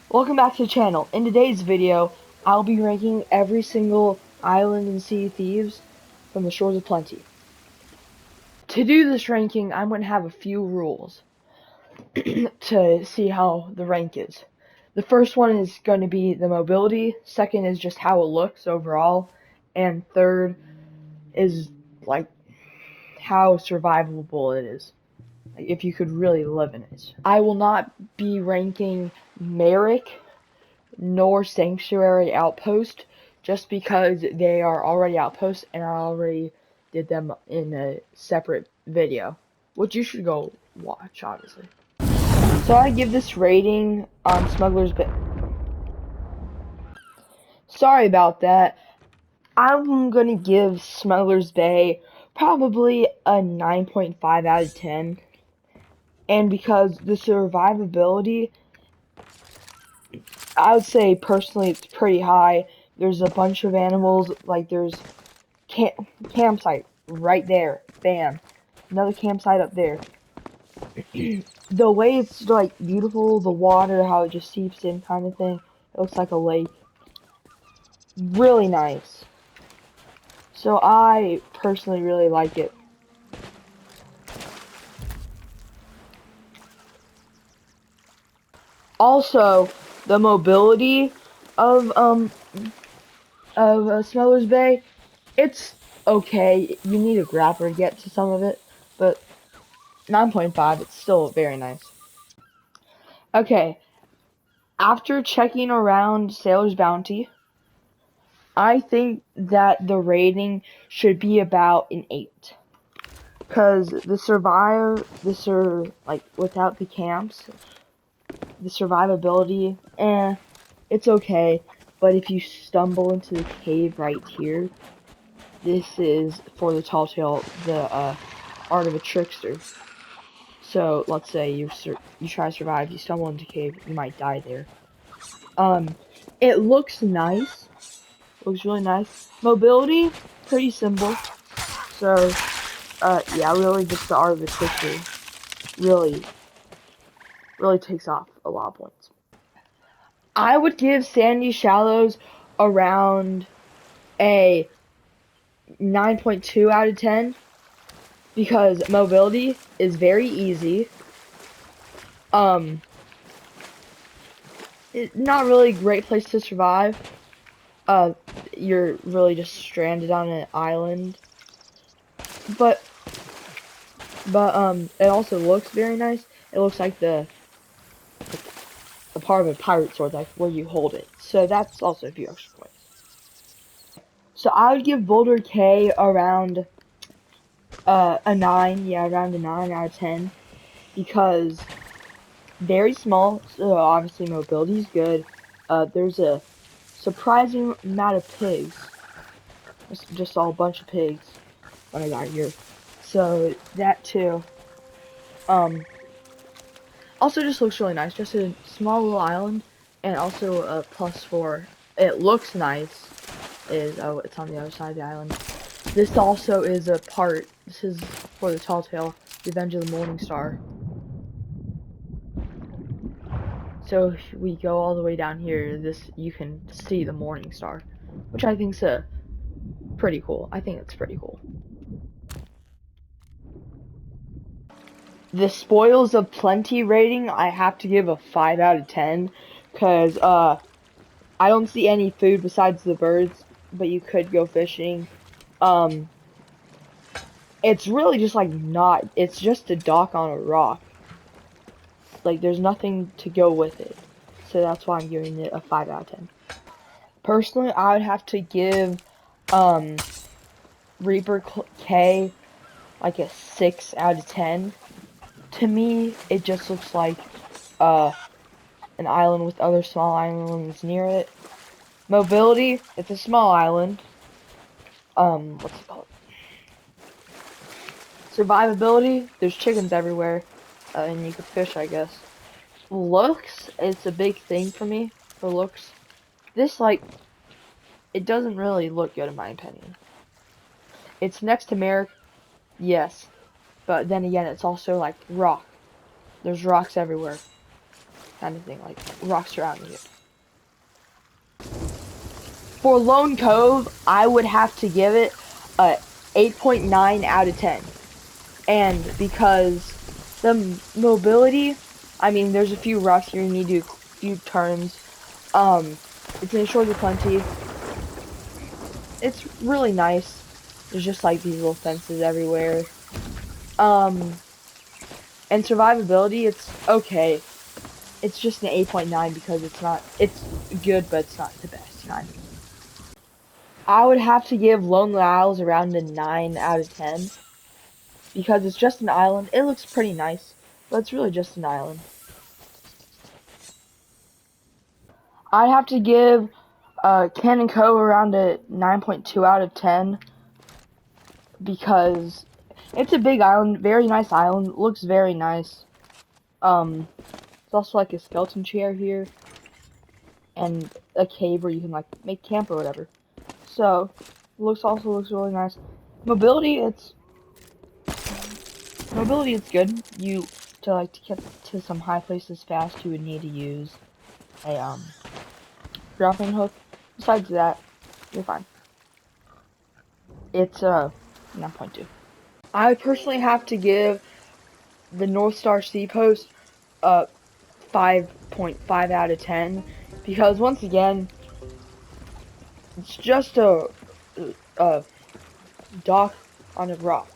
Welcome back to the channel. In today's video, I'll be ranking every single island in Sea of Thieves from the Shores of Plenty. To do this ranking, I'm going to have a few rules to see how the rank is. The first one is going to be the mobility, second is just how it looks overall, and third is like how survivable it is. Like, if you could really live in it. I will not be ranking Merrick nor Sanctuary Outpost, just because they are already outposts and I already did them in a separate video, which you should go watch, obviously. So I give this rating on Smuggler's Bay. Sorry about that. I'm gonna give Smuggler's Bay probably a 9.5 out of 10. And because the survivability, I would say personally it's pretty high. There's a bunch of animals, like there's campsite right there. Bam. Another campsite up there. The way it's like beautiful, the water, how it just seeps in kind of thing. It looks like a lake. Really nice. So I personally really like it. Also, the mobility of Smeller's Bay, it's okay. You need a grabber to get to some of it, but 9.5, it's still very nice. Okay, after checking around Sailor's Bounty, I think that the rating should be about an 8. Cause like without the camps, the survivability, it's okay. But if you stumble into the cave right here, this is for the tall tale, the art of a trickster. So let's say you try to survive, you stumble into a cave, you might die there. It looks nice. Looks really nice. Mobility, pretty simple. So, yeah, really just the art of the trickster really takes off a lot of points. I would give Sandy Shallows around a 9.2 out of 10 because mobility is very easy. It's not really a great place to survive. You're really just stranded on an island. But it also looks very nice. It looks like the part of a pirate sword, like where you hold it. So that's also a few extra points. So I would give Boulder Cay around a 9. Yeah, around a 9 out of 10 because very small. So obviously mobility is good. There's a surprising amount of pigs. Just saw a bunch of pigs when I got here. So that too. Also just looks really nice. Just a small little island, and also a +4. It looks nice. Oh, it's on the other side of the island. This also is a part. This is for the Tall Tale, Revenge of the Morning Star. So if we go all the way down here, you can see the Morning Star, which I think's pretty cool. I think it's pretty cool. The Spoils of Plenty rating, I have to give a 5 out of 10, cause I don't see any food besides the birds, but you could go fishing. It's really just like it's just a dock on a rock. Like there's nothing to go with it. So that's why I'm giving it a 5 out of 10. Personally, I would have to give Reaper Cay like a 6 out of 10. To me, it just looks like an island with other small islands near it. Mobility, it's a small island. What's it called? Survivability, there's chickens everywhere, and you can fish, I guess. Looks, it's a big thing for me, for looks. This, like, it doesn't really look good in my opinion. It's next to Merrick, yes, but then again, it's also, like, rock. There's rocks everywhere. kind of thing, like rocks surrounding it. For Lone Cove, I would have to give it a 8.9 out of 10. And because the mobility, I mean, there's a few rocks here, you need to do a few turns. It's in Shores of Plenty. It's really nice. There's just like these little fences everywhere. And survivability, it's okay. It's just an 8.9 because it's good, but it's not the best. 9. I would have to give Lonely Isles around a 9 out of 10. Because it's just an island. It looks pretty nice, but it's really just an island. I'd have to give Cannon Cove around a 9.2 out of 10. Because it's a big island, very nice island, looks very nice. It's also like a skeleton chair here. And a cave where you can like make camp or whatever. So, also looks really nice. Mobility, it's good. To get to some high places fast, you would need to use a grappling hook. Besides that, you're fine. It's 9.2. I personally have to give the North Star Sea Post 5.5 out of 10 because once again, it's just a dock on a rock.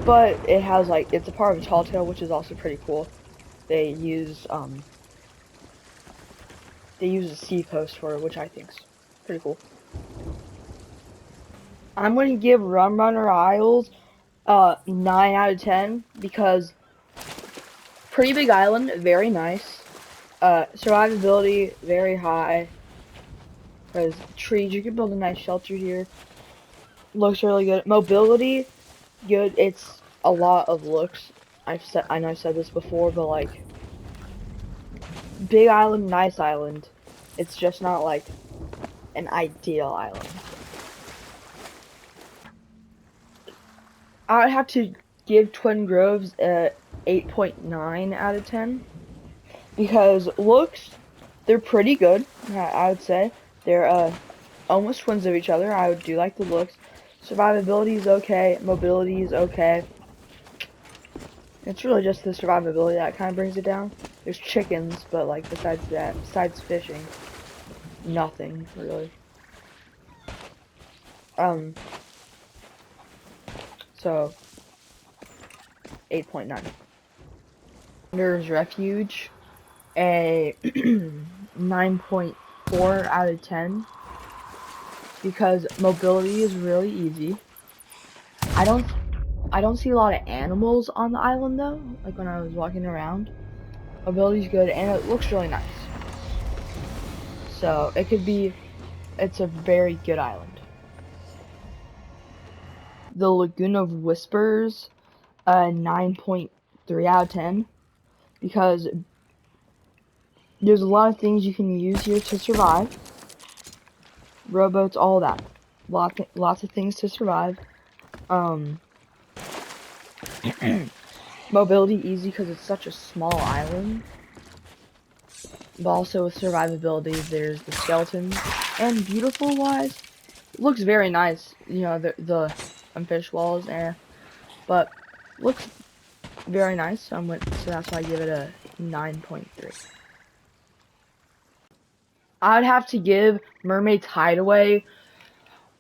But it has like it's a part of a tall tale, which is also pretty cool. They use a sea post for it, which I think's pretty cool. I'm gonna give Rum Runner Isles 9 out of 10 because pretty big island, very nice. Survivability very high. Because trees, you can build a nice shelter here. Looks really good. Mobility, good. It's a lot of looks. I know I said this before, but like big island, nice island. It's just not like an ideal island. I would have to give Twin Groves a 8.9 out of 10 because looks, they're pretty good. I would say they're almost twins of each other. I do like the looks. Survivability is okay. Mobility is okay. It's really just the survivability that kind of brings it down. There's chickens, but like besides that, besides fishing, nothing really. So 8.9. There's Refuge, a 9.4 out of 10 because mobility is really easy. I don't see a lot of animals on the island though, like when I was walking around. Mobility's good and it looks really nice. So it's a very good island. The Lagoon of Whispers, 9.3 out of 10 because there's a lot of things you can use here to survive. Rowboats, all that. Lots of things to survive. Mobility easy because it's such a small island. But also with survivability, there's the skeletons. And beautiful wise, it looks very nice. You know, the fish walls, but looks very nice. So that's why I give it a 9.3. I'd have to give Mermaid's Hideaway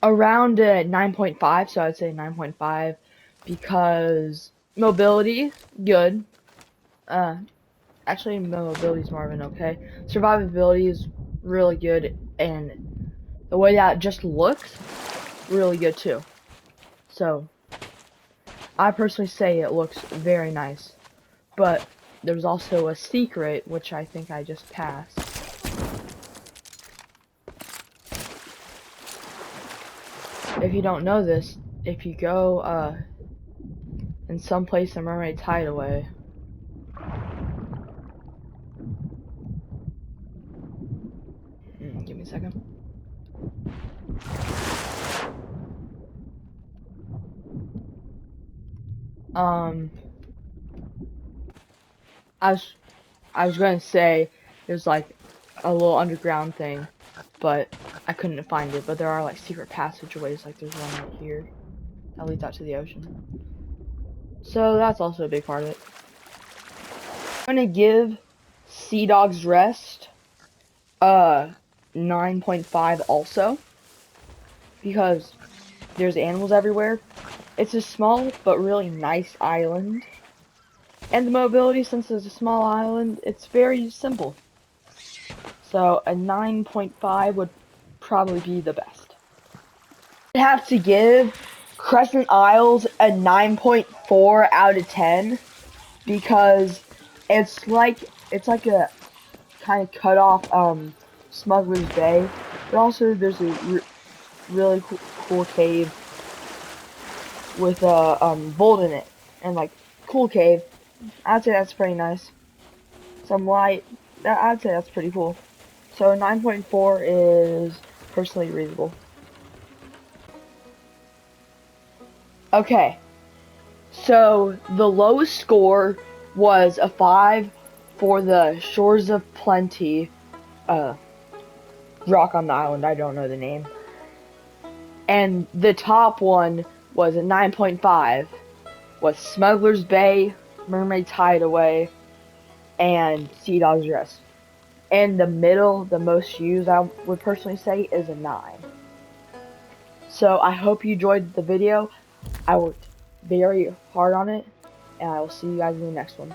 around a 9.5, so I'd say 9.5 because mobility, good. Actually, mobility is more of an okay. Survivability is really good, and the way that just looks, really good too. So, I personally say it looks very nice. But there's also a secret, which I think I just passed. If you don't know this, if you go in some place in Mermaid's Hideaway, give me a second. I was I was gonna say there's like a little underground thing, but I couldn't find it. But there are like secret passageways, like there's one right here that leads out to the ocean. So that's also a big part of it. I'm gonna give Sea Dog's Rest 9.5 also, because there's animals everywhere. It's a small but really nice island. And the mobility, since it's a small island, it's very simple. So a 9.5 would probably be the best. I'd have to give Crescent Isles a 9.4 out of 10 because it's like a kind of cut off Smuggler's Bay, but also there's a really cool cave with a vault in it, and like cool cave. I'd say that's pretty nice. Some light. I'd say that's pretty cool. So 9.4 is personally reasonable. Okay, so the lowest score was a 5 for the Shores of Plenty rock on the island. I don't know the name. And the top one was a 9.5 with Smuggler's Bay, Mermaid's Hideaway, and Sea Dog's Rest. And the middle, the most used, I would personally say, is a 9. So I hope you enjoyed the video. I worked very hard on it, and I will see you guys in the next one.